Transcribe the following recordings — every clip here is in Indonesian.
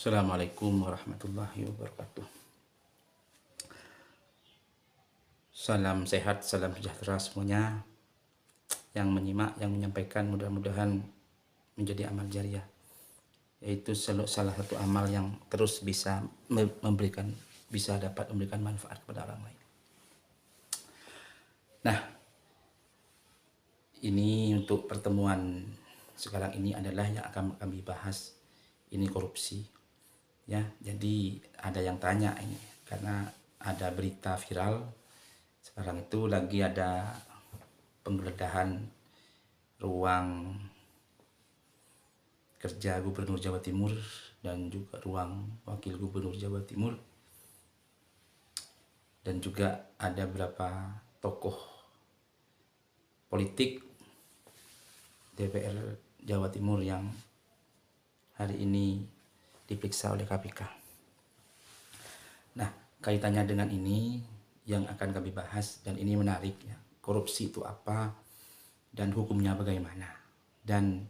Assalamualaikum warahmatullahi wabarakatuh. Salam sehat, salam sejahtera semuanya. Yang menyimak, yang menyampaikan mudah-mudahan menjadi amal jariah. Yaitu salah satu amal yang terus bisa dapat memberikan manfaat kepada orang lain. Nah, ini untuk pertemuan sekarang ini adalah yang akan kami bahas, ini korupsi. Ya, jadi ada yang tanya ini karena ada berita viral sekarang itu lagi ada penggeledahan ruang kerja Gubernur Jawa Timur dan juga ruang Wakil Gubernur Jawa Timur, dan juga ada beberapa tokoh politik DPR Jawa Timur yang hari ini diperiksa oleh KPK. Nah, kaitannya dengan ini yang akan kami bahas, dan ini menarik ya. Korupsi itu apa dan hukumnya bagaimana, dan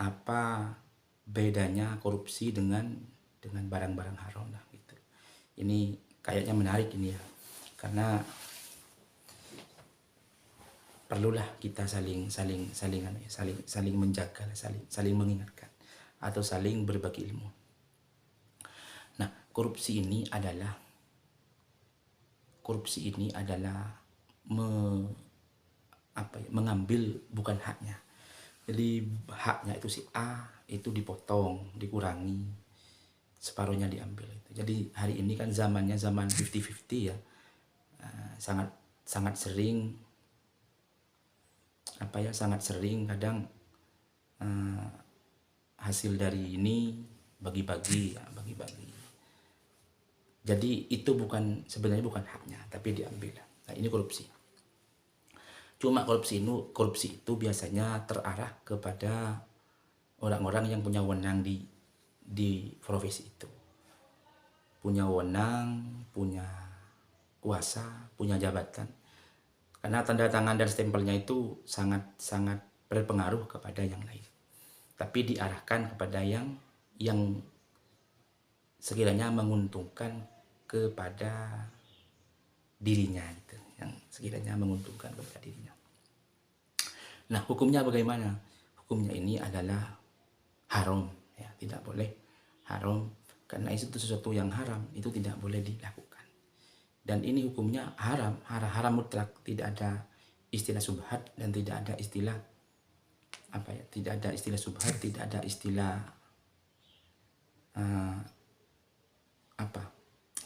apa bedanya korupsi dengan barang-barang haram lah gitu. Ini kayaknya menarik ini ya, karena perlulah kita saling menjaga, saling mengingatkan atau saling berbagi ilmu. Nah, korupsi ini adalah mengambil bukan haknya. Jadi haknya itu si A itu dipotong, dikurangi, separuhnya diambil. Jadi hari ini kan zamannya zaman 50-50 ya. Sangat sering kadang hasil dari ini bagi-bagi. Jadi itu sebenarnya bukan haknya, tapi diambil. Nah, ini korupsi. Cuma korupsi itu biasanya terarah kepada orang-orang yang punya wewenang di profesi itu. Punya wewenang, punya kuasa, punya jabatan. Karena tanda tangan dan stempelnya itu sangat berpengaruh kepada yang lain. Tapi diarahkan kepada yang sekiranya menguntungkan kepada dirinya gitu, yang sekiranya menguntungkan kepada dirinya. Nah, hukumnya bagaimana? Hukumnya ini adalah haram ya, tidak boleh, haram, karena itu sesuatu yang haram itu tidak boleh dilakukan. Dan ini hukumnya haram mutlak, tidak ada istilah subhat dan tidak ada istilah subhat, tidak ada istilah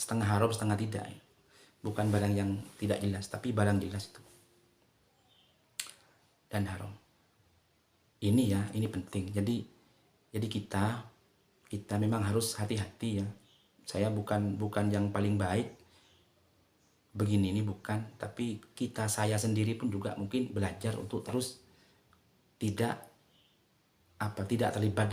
setengah haram setengah tidak ya. Bukan barang yang tidak jelas, tapi barang jelas itu dan haram. Ini penting. Jadi kita memang harus hati-hati ya. Saya bukan yang paling baik begini, ini bukan, tapi saya sendiri pun juga mungkin belajar untuk terus tidak terlibat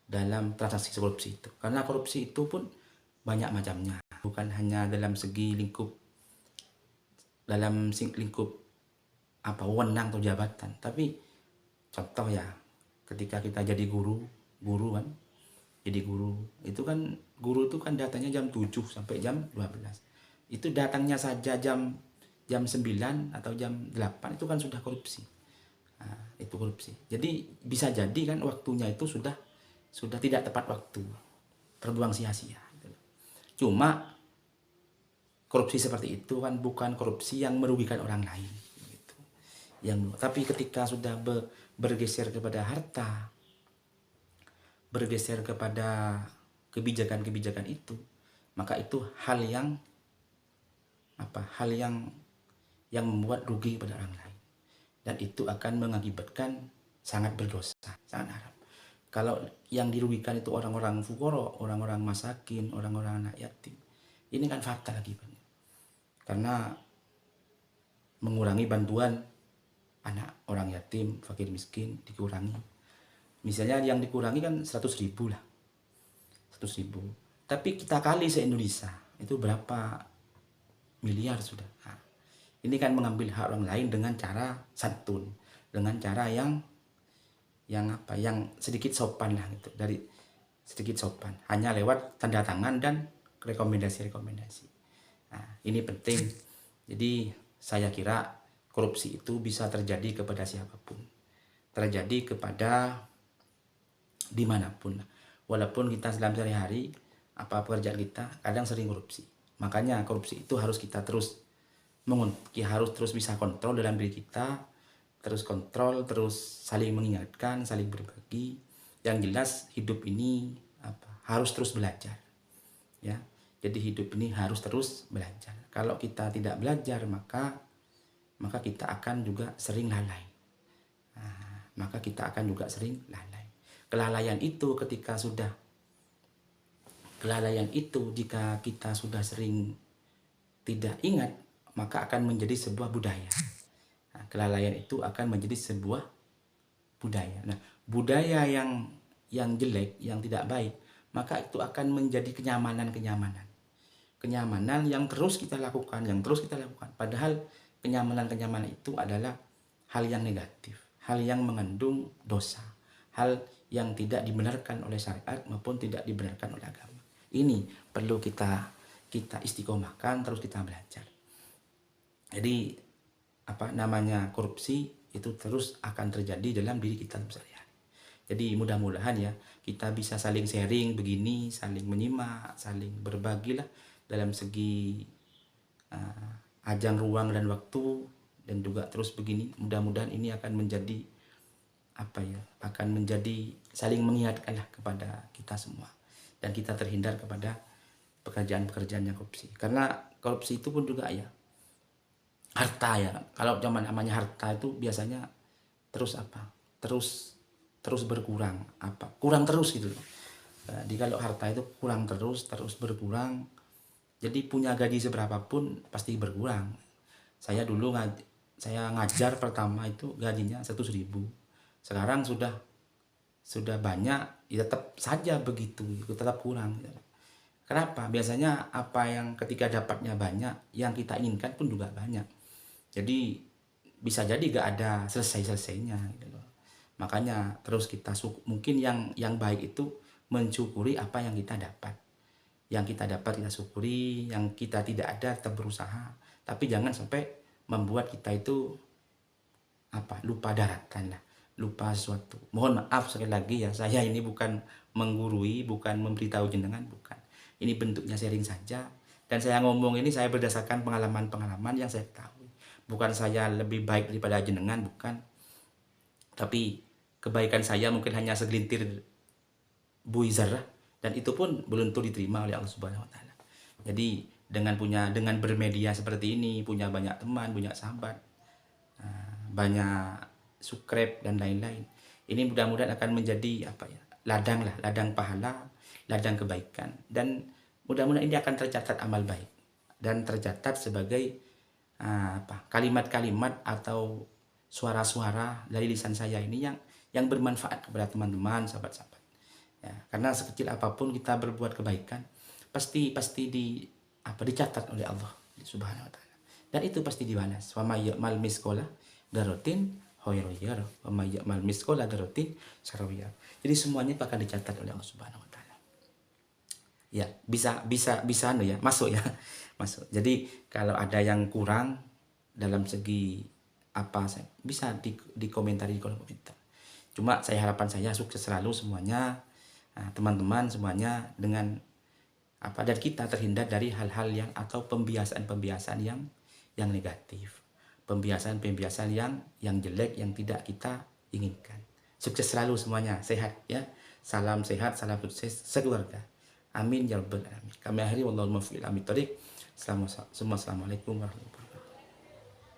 dalam transaksi korupsi itu. Karena korupsi itu pun banyak macamnya, bukan hanya dalam segi lingkup wewenang atau jabatan. Tapi contoh ya, ketika kita jadi guru kan, jadi guru itu kan datanya jam 7 sampai jam 12. Itu datangnya saja jam 9 atau jam 8 itu kan sudah korupsi. Nah, itu korupsi. Jadi bisa jadi kan waktunya itu sudah tidak tepat waktu, terbuang sia-sia. Cuma korupsi seperti itu kan bukan korupsi yang merugikan orang lain gitu. Tapi ketika sudah bergeser kepada harta, bergeser kepada kebijakan itu, maka itu hal yang membuat rugi pada orang lain, dan itu akan mengakibatkan sangat berdosa, sangat haram. Kalau yang dirugikan itu orang-orang fukara, orang-orang masakin, orang-orang anak yatim, ini kan fatal akibatnya. Karena mengurangi bantuan anak orang yatim, fakir miskin dikurangi. Misalnya yang dikurangi kan 100.000 lah. 100.000. Tapi kita kali se-Indonesia, itu berapa miliar sudah. Nah, ini kan mengambil hak orang lain dengan cara santun, dengan cara yang sedikit sopan lah gitu. Dari sedikit sopan, hanya lewat tanda tangan dan rekomendasi-rekomendasi. Nah, ini penting. Jadi saya kira korupsi itu bisa terjadi kepada siapapun, terjadi kepada dimanapun. Walaupun kita dalam sehari-hari apa pekerjaan kita kadang sering korupsi. Makanya korupsi itu harus kita terus harus terus bisa kontrol dalam diri kita, terus kontrol, terus saling mengingatkan, saling berbagi. Yang jelas hidup ini harus terus belajar, ya. Jadi hidup ini harus terus belajar. Kalau kita tidak belajar maka kita akan juga sering lalai. Maka kita akan juga sering lalai. Kelalaian itu jika kita sudah sering tidak ingat, maka akan menjadi sebuah budaya. Nah, kelalaian itu akan menjadi sebuah budaya. Nah, budaya yang jelek, yang tidak baik, maka itu akan menjadi kenyamanan yang terus kita lakukan, Padahal kenyamanan itu adalah hal yang negatif, hal yang mengandung dosa, hal yang tidak dibenarkan oleh syariat maupun tidak dibenarkan oleh agama. Ini perlu kita istiqomahkan, terus kita belajar. Jadi korupsi itu terus akan terjadi dalam diri kita sehari-hari. Jadi mudah-mudahan ya kita bisa saling sharing begini, saling menyimak, saling berbagilah dalam segi ajang ruang dan waktu, dan juga terus begini. Mudah-mudahan ini akan menjadi saling mengingatkanlah kepada kita semua, dan kita terhindar kepada pekerjaan-pekerjaan yang korupsi. Karena korupsi itu pun juga ya harta ya. Kalau zaman namanya harta itu biasanya terus berkurang, kurang terus gitu loh. Jadi kalau harta itu kurang terus berkurang, jadi punya gaji seberapapun pasti berkurang. Saya dulu saya ngajar pertama itu gajinya 100.000. Sekarang sudah banyak, ya tetap saja begitu, tetap kurang. Kenapa? Biasanya apa yang ketika dapatnya banyak, yang kita inginkan pun juga banyak. Jadi bisa jadi gak ada selesainya gitu loh. Makanya terus kita mungkin yang baik itu mensyukuri apa yang kita dapat. Yang kita dapat kita syukuri, yang kita tidak ada kita berusaha. Tapi jangan sampai membuat kita itu lupa daratan lah, lupa sesuatu. Mohon maaf sekali lagi ya, saya ini bukan menggurui, bukan memberitahu jenengan, bukan. Ini bentuknya sharing saja, dan saya ngomong ini saya berdasarkan pengalaman-pengalaman yang saya tahu. Bukan saya lebih baik daripada jenengan, bukan. Tapi kebaikan saya mungkin hanya segelintir buih zarah, dan itu pun belum tentu diterima oleh Allah Subhanahu wa taala. Jadi dengan bermedia seperti ini, punya banyak teman, banyak sahabat, banyak subscribe dan lain-lain, ini mudah-mudahan akan menjadi ladang pahala, ladang kebaikan, dan mudah-mudahan ini akan tercatat amal baik dan tercatat sebagai kalimat-kalimat atau suara-suara dari lisan saya ini yang bermanfaat kepada teman-teman, sahabat-sahabat. Ya, karena sekecil apapun kita berbuat kebaikan pasti dicatat oleh Allah Subhanahu wa taala. Dan itu pasti dibalas. Wa may ya'mal misqala dzarratin khairan yarah, wa may ya'mal misqala dzarratin syarran yarah. Jadi semuanya itu akan dicatat oleh Allah Subhanahu wa taala. Ya, bisa masuk ya. Masuk. Jadi kalau ada yang kurang dalam segi bisa dikomentari di kolom komentar. Cuma harapan saya sukses selalu semuanya, teman-teman semuanya, dengan dan kita terhindar dari hal-hal atau pembiasaan yang negatif, pembiasaan yang jelek yang tidak kita inginkan. Sukses selalu semuanya, sehat ya. Salam sehat, salam sukses sekeluarga. Amin ya rabbal alamin. Kami akhiri wallahu muwaffiq ila aqwamit thoriq. Assalamualaikum warahmatullahi wabarakatuh.